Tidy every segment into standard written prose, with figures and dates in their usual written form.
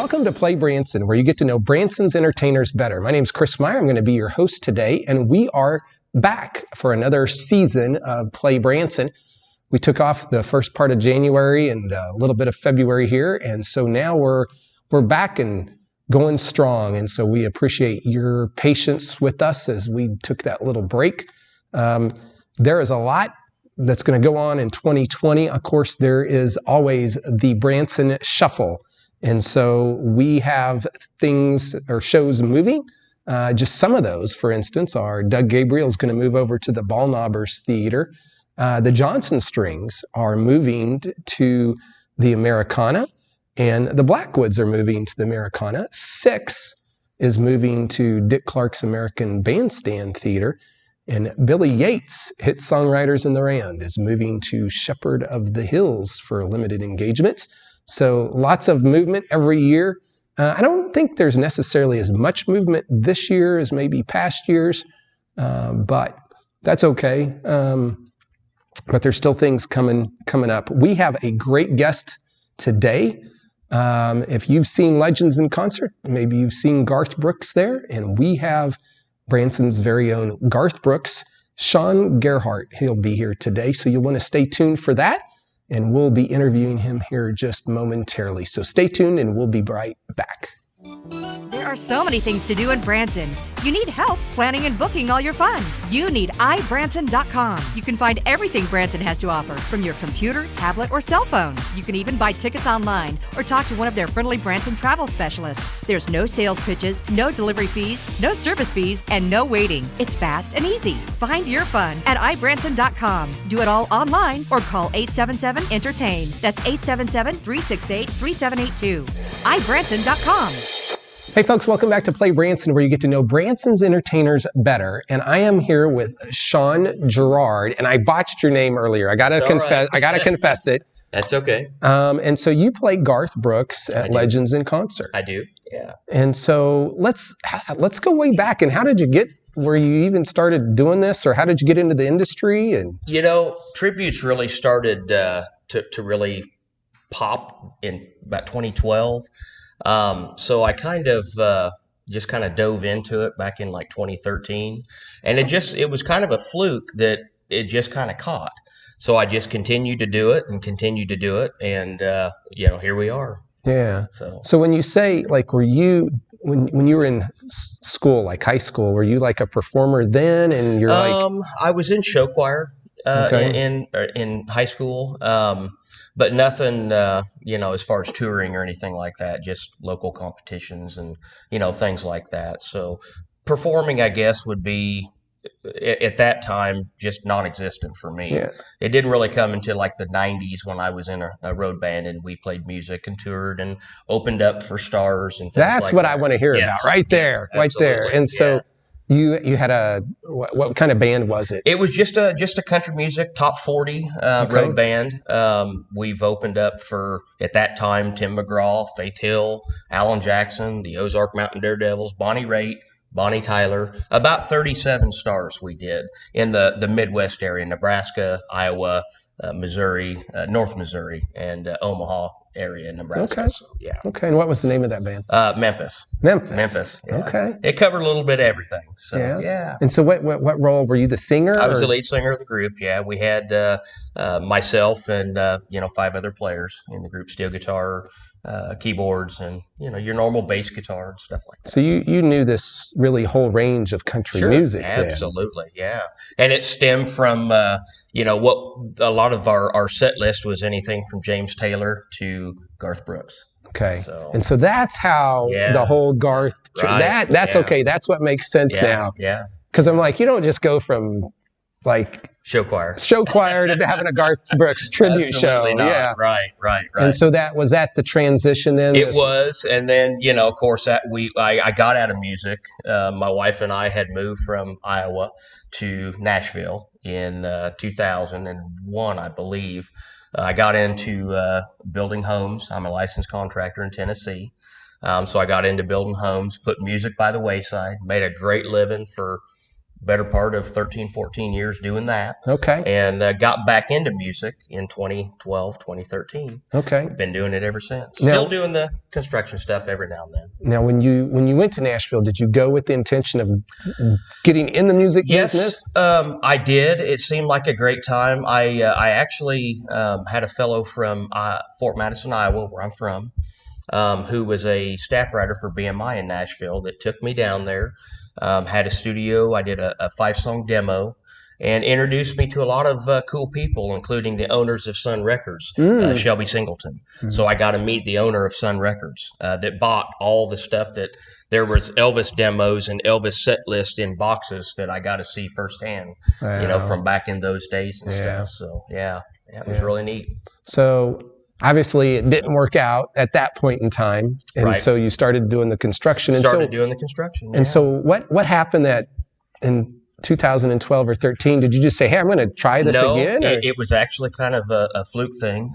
Welcome to Play Branson, where you get to know Branson's entertainers better. My name is Chris Meyer. I'm going to be your host today, and we are back for another season of Play Branson. We took off the first part of January and a little bit of February here, and so now we're back and going strong, and so we appreciate your patience with us as we took that little break. There is a lot that's going to go on in 2020. Of course, there is always the Branson Shuffle. And so we have things or shows moving. Just some of those, for instance, are Doug Gabriel's going to move over to the Ballknobbers Theater. The Johnson Strings are moving to the Americana, and the Blackwoods are moving to the Americana. Six is moving to Dick Clark's American Bandstand Theater. And Billy Yates, Hit Songwriters in the Rand, is moving to Shepherd of the Hills for limited engagements. So lots of movement every year. I don't think there's necessarily as much movement this year as maybe past years, but that's okay. But there's still things coming up. We have a great guest today. If you've seen Legends in Concert, maybe you've seen Garth Brooks there, and we have Branson's very own Garth Brooks, Shawn Gerhard. He'll be here today, so you'll want to stay tuned for that. And we'll be interviewing him here just momentarily. So stay tuned and we'll be right back. There are so many things to do in Branson. You need help planning and booking all your fun. You need iBranson.com. You can find everything Branson has to offer from your computer, tablet, or cell phone. You can even buy tickets online or talk to one of their friendly Branson travel specialists. There's no sales pitches, no delivery fees, no service fees, and no waiting. It's fast and easy. Find your fun at iBranson.com. Do it all online or call 877-ENTERTAIN. That's 877-368-3782. iBranson.com. Hey folks, welcome back to Play Branson, where you get to know Branson's entertainers better. And I am here with Shawn Gerhard, and I botched your name earlier. I gotta confess it. That's okay. And so you play Garth Brooks at Legends in Concert. I do. Yeah. And so let's go way back. And how did you get where you even started doing this, or how did you get into the industry? And tributes really started to really pop in about 2012. So I kind of just kind of dove into it back in like 2013, and it was kind of a fluke that it just kind of caught. So I just continued to do it, and here we are. Yeah. So when you say, like, were you when you were in school, like high school, were you like a performer then? And you're I was in show choir in high school. But nothing, as far as touring or anything like that, just local competitions and, things like that. So performing, I guess, would be, at that time, just non-existent for me. Yeah. It didn't really come until like the 90s when I was in a road band and we played music and toured and opened up for stars and things That's like what that. I want to hear about right there, right there. And so you had what kind of band was it? It was just a country music top 40 road band. We've opened up for, at that time, Tim McGraw, Faith Hill, Alan Jackson, the Ozark Mountain Daredevils, Bonnie Raitt, Bonnie Tyler. About 37 stars we did in the Midwest area, Nebraska, Iowa, Missouri, North Missouri, and Omaha area in Nebraska. Okay. So, yeah. Okay. And what was the name of that band? Memphis. Memphis. Yeah. Okay. It covered a little bit of everything. So yeah. And so what role were you? The singer? I was the lead singer of the group. Yeah. We had myself and 5 other players in the group: steel guitar, keyboards, and your normal bass guitar and stuff like that. So you knew this really whole range of country music. Absolutely, yeah. And it stemmed from what a lot of our set list was, anything from James Taylor to Garth Brooks. Okay. So that's how the whole Garth that's okay. That's what makes sense now. Yeah. Because I'm like, you don't just go from like show choir to having a Garth Brooks tribute show. Not. Yeah. Right. And so that was the transition then? It was. And then, of course, I got out of music. My wife and I had moved from Iowa to Nashville in 2001, I believe. I got into building homes. I'm a licensed contractor in Tennessee. So I got into building homes, put music by the wayside, made a great living for better part of 13, 14 years doing that. Okay. And got back into music in 2012, 2013. Okay. Been doing it ever since. Now, Still doing the construction stuff every now and then. Now, when you went to Nashville, did you go with the intention of getting in the music business? I did. It seemed like a great time. I actually had a fellow from Fort Madison, Iowa, where I'm from, who was a staff writer for BMI in Nashville that took me down there. Had a studio. I did a 5-song demo and introduced me to a lot of cool people, including the owners of Sun Records, Shelby Singleton. So I got to meet the owner of Sun Records that bought all the stuff that there was Elvis demos and Elvis set list in boxes that I got to see firsthand, from back in those days and stuff. So, it was really neat. So obviously, it didn't work out at that point in time, and so you started doing the construction. And so what happened that in 2012 or 13? Did you just say, "Hey, I'm going to try this again"? No, it was actually kind of a fluke thing.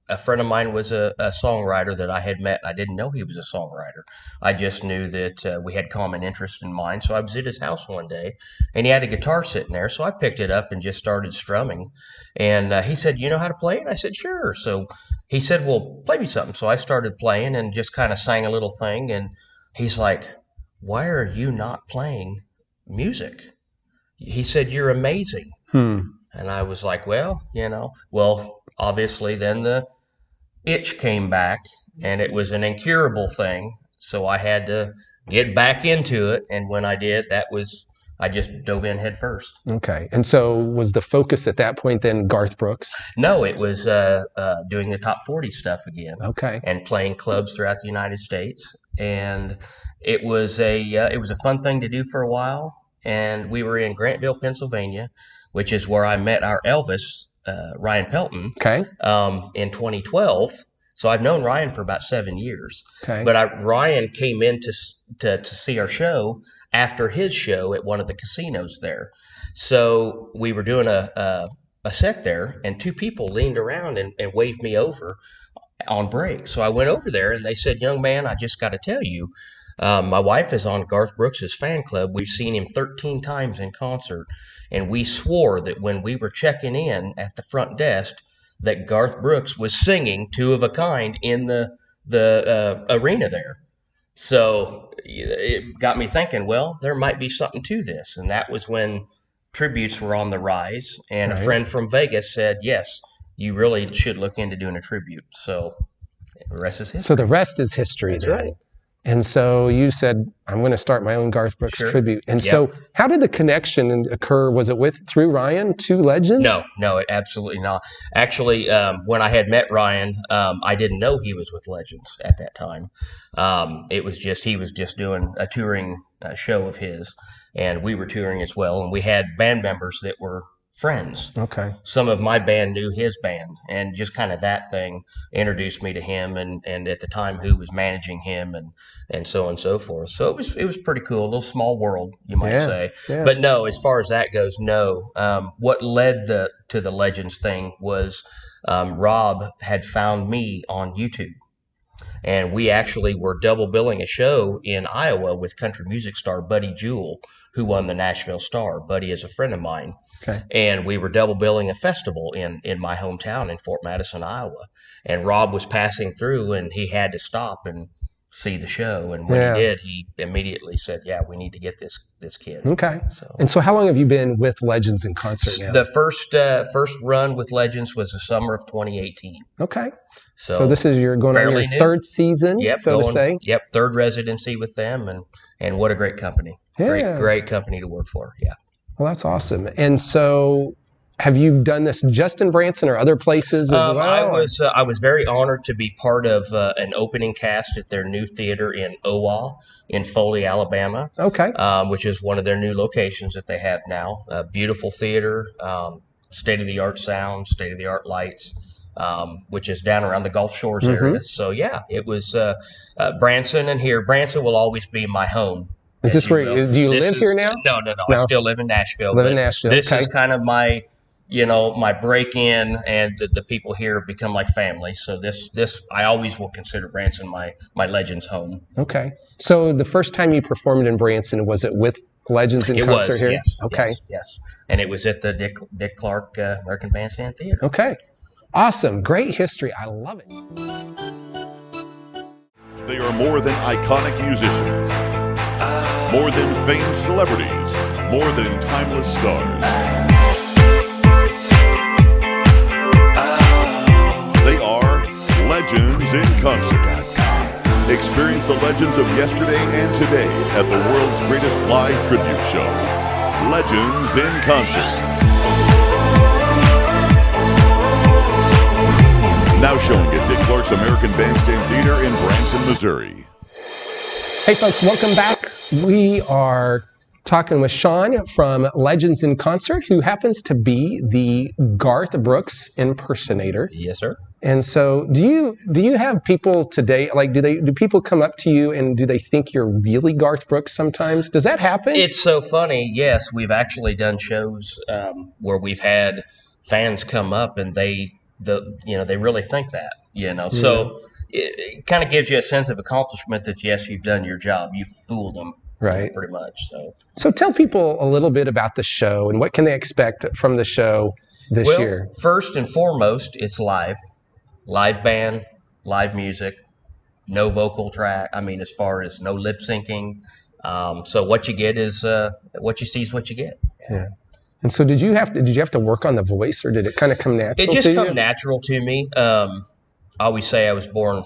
A friend of mine was a songwriter that I had met. I didn't know he was a songwriter. I just knew that we had common interest in mine. So I was at his house one day, and he had a guitar sitting there. So I picked it up and just started strumming. And he said, "You know how to play it?" I said, "Sure." So he said, "Well, play me something." So I started playing and just kind of sang a little thing. And he's like, "Why are you not playing music?" He said, "You're amazing." And I was like, well, obviously then the itch came back, and it was an incurable thing. So I had to get back into it. And when I did, I just dove in head first. Okay. And so was the focus at that point then Garth Brooks? No, it was doing the top 40 stuff again. Okay. And playing clubs throughout the United States. And it was a fun thing to do for a while. And we were in Grantville, Pennsylvania, which is where I met our Elvis, Ryan Pelton, in 2012. So I've known Ryan for about 7 years. Okay. But Ryan came in to see our show after his show at one of the casinos there. So we were doing a set there, and 2 people leaned around and waved me over on break. So I went over there, and they said, "Young man, I just got to tell you, my wife is on Garth Brooks' fan club. We've seen him 13 times in concert, and we swore that when we were checking in at the front desk that Garth Brooks was singing 2 of a Kind in the arena there." So it got me thinking, well, there might be something to this. And that was when tributes were on the rise. And a friend from Vegas said, "Yes, you really should look into doing a tribute." So the rest is history. So the rest is history. That's right. And so you said, "I'm going to start my own Garth Brooks tribute." And so how did the connection occur? Was it through Ryan to Legends? No, absolutely not. Actually, when I had met Ryan, I didn't know he was with Legends at that time. It was just, he was just doing a touring show of his, and we were touring as well. And we had band members that were friends. Okay. Some of my band knew his band, and just kind of that thing introduced me to him, and at the time who was managing him, and so on and so forth. So it was pretty cool, a little small world, you might say. Yeah. But no, as far as that goes, no. What led to the Legends thing was Rob had found me on YouTube. And we actually were double billing a show in Iowa with country music star Buddy Jewell, who won the Nashville Star. Buddy is a friend of mine. Okay. And we were double billing a festival in my hometown in Fort Madison, Iowa. And Rob was passing through, and he had to stop and see the show. And when he did, he immediately said, "Yeah, we need to get this kid." Okay. And so how long have you been with Legends in concert now? The first run with Legends was the summer of 2018. Okay. So this is going on your third season, so to say. Yep, third residency with them, and what a great company. Yeah. Great company to work for. Yeah. Well, that's awesome. And so have you done this just in Branson or other places as well? I was very honored to be part of an opening cast at their new theater in Owa in Foley, Alabama. Okay. Which is one of their new locations that they have now. A beautiful theater, state-of-the-art sound, state-of-the-art lights. Which is down around the Gulf Shores area. So it was Branson, and here. Branson will always be my home. Is this where do you live here now? No. I still live in Nashville. This is kind of my, my break-in, and the people here become like family. So this I always will consider Branson my Legends home. Okay. So the first time you performed in Branson, was it with Legends in Concert was, here? Yes. Okay. Yes. And it was at the Dick Clark American Bandstand Theater. Okay. Awesome. Great history. I love it. They are more than iconic musicians, more than famed celebrities, more than timeless stars. They are Legends in Concert. Experience the legends of yesterday and today at the world's greatest live tribute show, Legends in Concert. Now showing at Dick Clark's American Bandstand Theater in Branson, Missouri. Hey folks, welcome back. We are talking with Shawn from Legends in Concert, who happens to be the Garth Brooks impersonator. Yes, sir. And so, do you have people today, like, do people come up to you and do they think you're really Garth Brooks sometimes? Does that happen? It's so funny. Yes, we've actually done shows where we've had fans come up and they really think that, So it kind of gives you a sense of accomplishment that, yes, you've done your job. You've fooled them. Right. Pretty much. So tell people a little bit about the show and what can they expect from the show this year? First and foremost, it's live band, live music, no vocal track. I mean, as far as no lip syncing. So what you get is what you see is what you get. Yeah. And so did you have to work on the voice, or did it kind of come natural to you? It just come natural to me. I always say I was born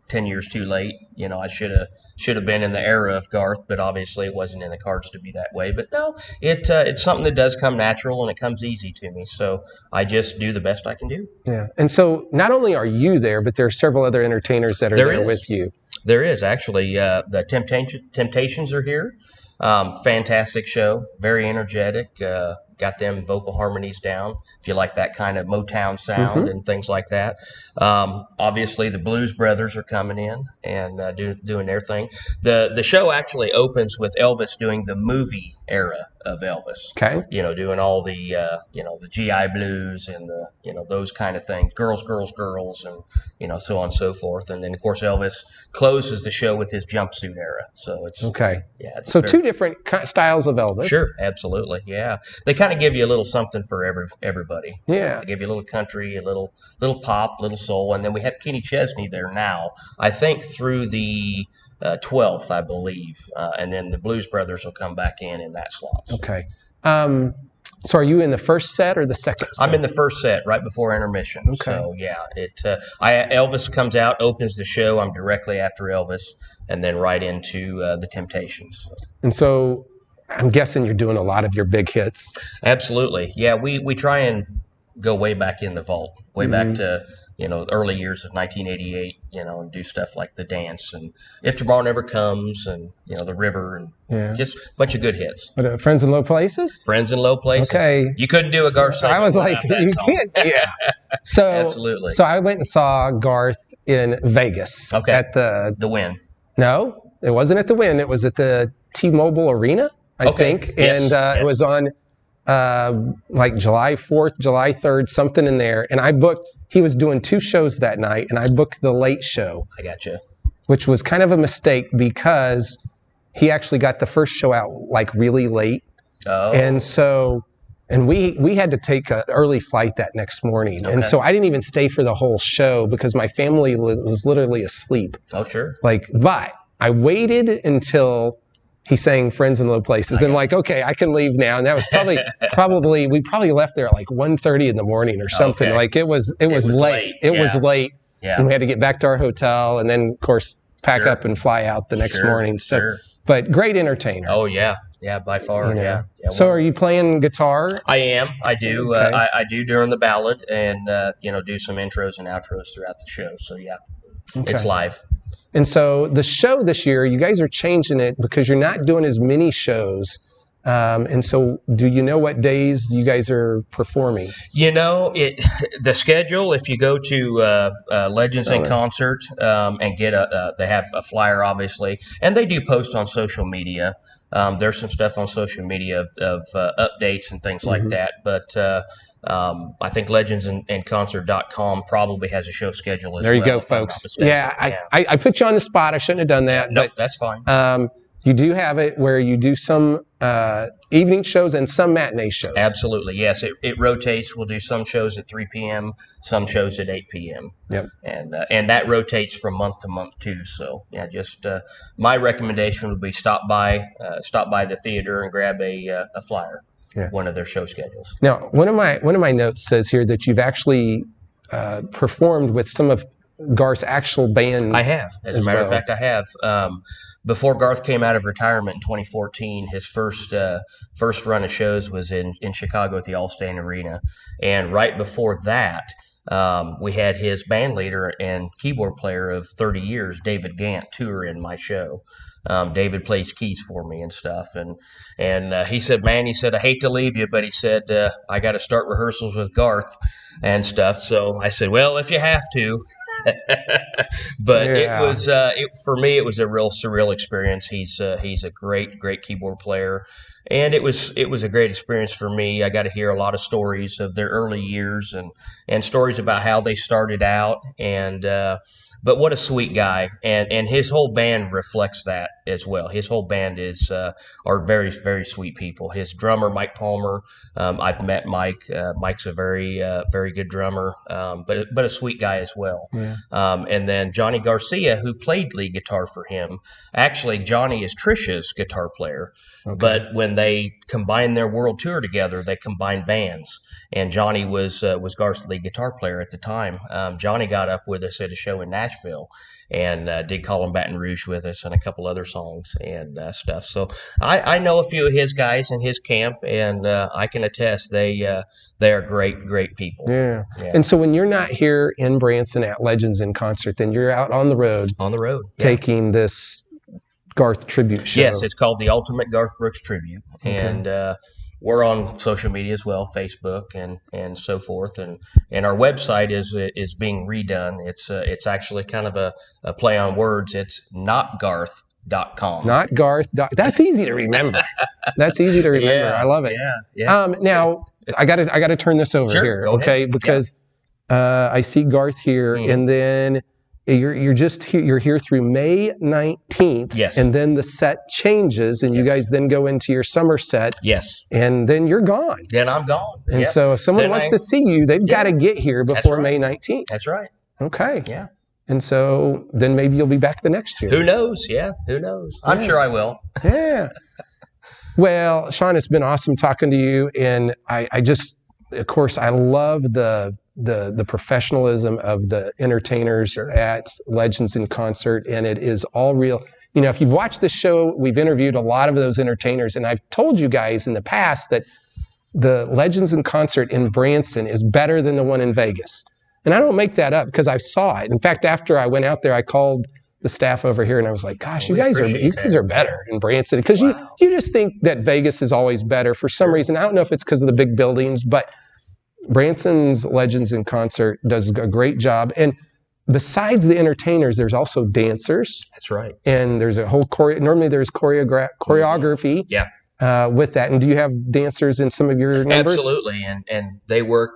10 years too late. I should have been in the era of Garth, but obviously it wasn't in the cards to be that way. But no, it's something that does come natural and it comes easy to me. So I just do the best I can do. Yeah. And so not only are you there, but there are several other entertainers that are there with you. There is actually. The Temptations are here. Fantastic show. Very energetic. Got them vocal harmonies down, if you like that kind of Motown sound and things like that. Obviously, the Blues Brothers are coming in and doing their thing. The show actually opens with Elvis doing the movie era of Elvis. Okay. Doing all the the GI Blues and the those kind of things, girls, and so on and so forth. And then of course Elvis closes the show with his jumpsuit era. So it's okay. Yeah. So two different styles of Elvis. Sure, absolutely. Yeah, they kind of give you a little something for everybody. Yeah. They give you a little country, a little pop, little soul, and then we have Kenny Chesney there now. I think through the 12th, I believe, and then the Blues Brothers will come back in that slot. Okay. So are you in the first set or the second set? I'm in the first set, right before intermission. Okay. So yeah, Elvis comes out, opens the show. I'm directly after Elvis, and then right into the Temptations. And so I'm guessing you're doing a lot of your big hits. Absolutely. Yeah, we try and go way back in the vault, way back to early years of 1988, and do stuff like The Dance and If Tomorrow Never Comes and, The River and just a bunch of good hits. But, Friends in Low Places? Friends in Low Places. Okay. You couldn't do a Garth segment. I was like, you can't. Yeah. So, absolutely. So I went and saw Garth in Vegas. Okay. At the Win. No, it wasn't at the Win. It was at the T-Mobile Arena, I think. Yes. And it was on like July 4th, July 3rd, something in there. And he was doing two shows that night, and I booked the late show. I gotcha. Which was kind of a mistake because he actually got the first show out like really late. Oh. And so, and we had to take an early flight that next morning. Okay. And so I didn't even stay for the whole show because my family was literally asleep. Oh, sure. But I waited until he sang Friends in Low Places. And like, okay, I can leave now. And that was probably we probably left there at like 1:30 in the morning or something. Okay. Like it was late. It was late. Yeah. And we had to get back to our hotel and then, of course, pack up and fly out the next morning. So, but great entertainer. Oh, yeah. Yeah, by far. Yeah. So are you playing guitar? I am. I do. Okay. I do during the ballad and, do some intros and outros throughout the show. So, yeah, It's live. And so the show this year, you guys are changing it because you're not doing as many shows. And so do you know what days you guys are performing? The schedule, if you go to Legends in Concert and get they have a flyer, obviously, and they do post on social media. There's some stuff on social media of updates and things like that. But I think legendsandconcert.com probably has a show schedule as well. There you go, folks. Yeah, I put you on the spot. I shouldn't have done that. Nope, that's fine. You do have it where you do some evening shows and some matinee shows. Absolutely, yes. It rotates. We'll do some shows at 3 p.m., some shows at 8 p.m. Yep. And that rotates from month to month too. So yeah, just my recommendation would be stop by the theater and grab a flyer. Yeah. One of their show schedules. Now, one of my notes says here that you've actually performed with some of Garth's actual band. I have, as a matter of fact, I have. Before Garth came out of retirement in 2014, his first run of shows was in Chicago at the All-State Arena, and right before that, we had his band leader and keyboard player of 30 years, David Gant, tour in my show. David plays keys for me and stuff, and he said, I hate to leave you, but he said, I got to start rehearsals with Garth and stuff. So I said, well, if you have to. But yeah. It was for me, it was a real surreal experience. He's a great keyboard player, and it was a great experience for me. I got to hear a lot of stories of their early years and stories about how they started out, and but what a sweet guy, and his whole band reflects that as well. His whole band are very, very sweet people. His drummer, Mike Palmer, I've met Mike. Mike's a very good drummer, but a sweet guy as well. Yeah. And then Johnny Garcia, who played lead guitar for him. Actually, Johnny is Trisha's guitar player. Okay. But when they combined their world tour together, they combined bands. And Johnny was Garth's lead guitar player at the time. Johnny got up with us at a show in Nashville and did Call 'em Baton Rouge with us and a couple other songs and stuff. So I know a few of his guys in his camp, and I can attest they are great people. Yeah. And so when you're not here in Branson at Legends in Concert, then you're out on the road. Taking this Garth tribute show. Yes, it's called the Ultimate Garth Brooks Tribute. Okay. And we're on social media as well, Facebook and so forth, and our website is being redone. It's actually kind of a play on words. It's notgarth.com. Not Garth. That's easy to remember. Yeah, I love it. Yeah. Now I gotta turn this over here, okay? Ahead. Because I see Garth here, and then you're here through May 19th. Yes. And then the set changes, and you guys then go into your summer set. Yes. And then you're gone. Then I'm gone. And so if someone wants to see you, they've got to get here before May 19th. That's right. Okay. Yeah. And so then maybe you'll be back the next year. Who knows? Yeah. Who knows? I'm sure I will. Yeah. Well, Shawn, it's been awesome talking to you, and I just, of course, I love the professionalism of the entertainers at Legends in Concert, and it is all real. You know, if you've watched the show, we've interviewed a lot of those entertainers, and I've told you guys in the past that the Legends in Concert in Branson is better than the one in Vegas. And I don't make that up because I saw it. In fact, after I went out there, I called the staff over here and I was like, gosh, you guys are better in Branson, because you just think that Vegas is always better for some reason. I don't know if it's because of the big buildings, but Branson's Legends in Concert does a great job. And besides the entertainers, there's also dancers. That's right. And there's a whole normally there's choreography with that. And do you have dancers in some of your numbers? Absolutely. And they work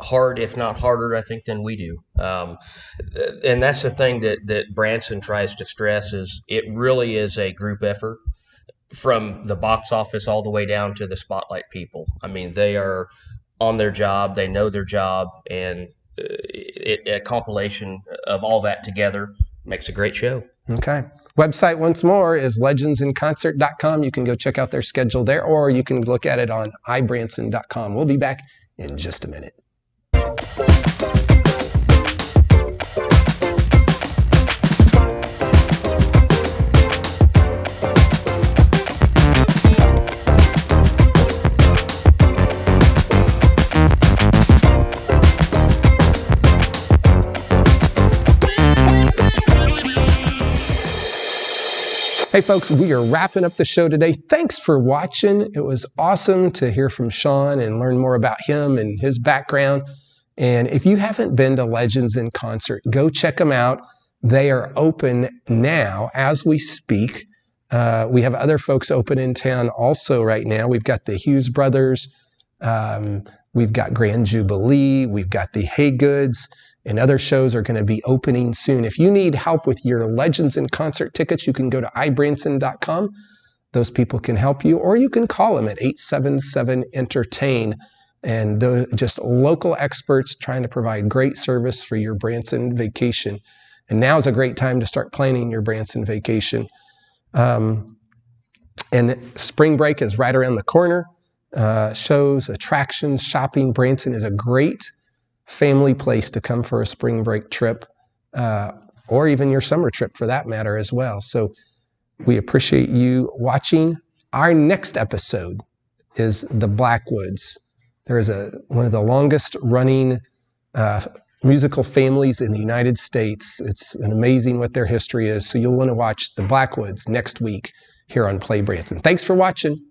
hard, if not harder, I think, than we do. And that's the thing that Branson tries to stress is it really is a group effort from the box office all the way down to the spotlight people. I mean, they are on their job, they know their job, and a compilation of all that together makes a great show. Okay. Website once more is legendsinconcert.com. You can go check out their schedule there, or you can look at it on ibranson.com. We'll be back in just a minute. Hey folks, we are wrapping up the show today. Thanks for watching. It was awesome to hear from Shawn and learn more about him and his background. And if you haven't been to Legends in Concert, go check them out. They are open now as we speak. We have other folks open in town also right now. We've got the Hughes Brothers. We've got Grand Jubilee. We've got the Haygoods. and other shows are going to be opening soon. If you need help with your Legends in Concert tickets, you can go to ibranson.com. Those people can help you, or you can call them at 877-ENTERTAIN. And they're just local experts trying to provide great service for your Branson vacation. And now is a great time to start planning your Branson vacation. And spring break is right around the corner. Shows, attractions, shopping. Branson is a great family place to come for a spring break trip, or even your summer trip for that matter as well. So we appreciate you watching. Our next episode is the Blackwoods. There is one of the longest running musical families in the United States. It's amazing what their history is. So you'll want to watch the Blackwoods next week here on Play Branson. Thanks for watching.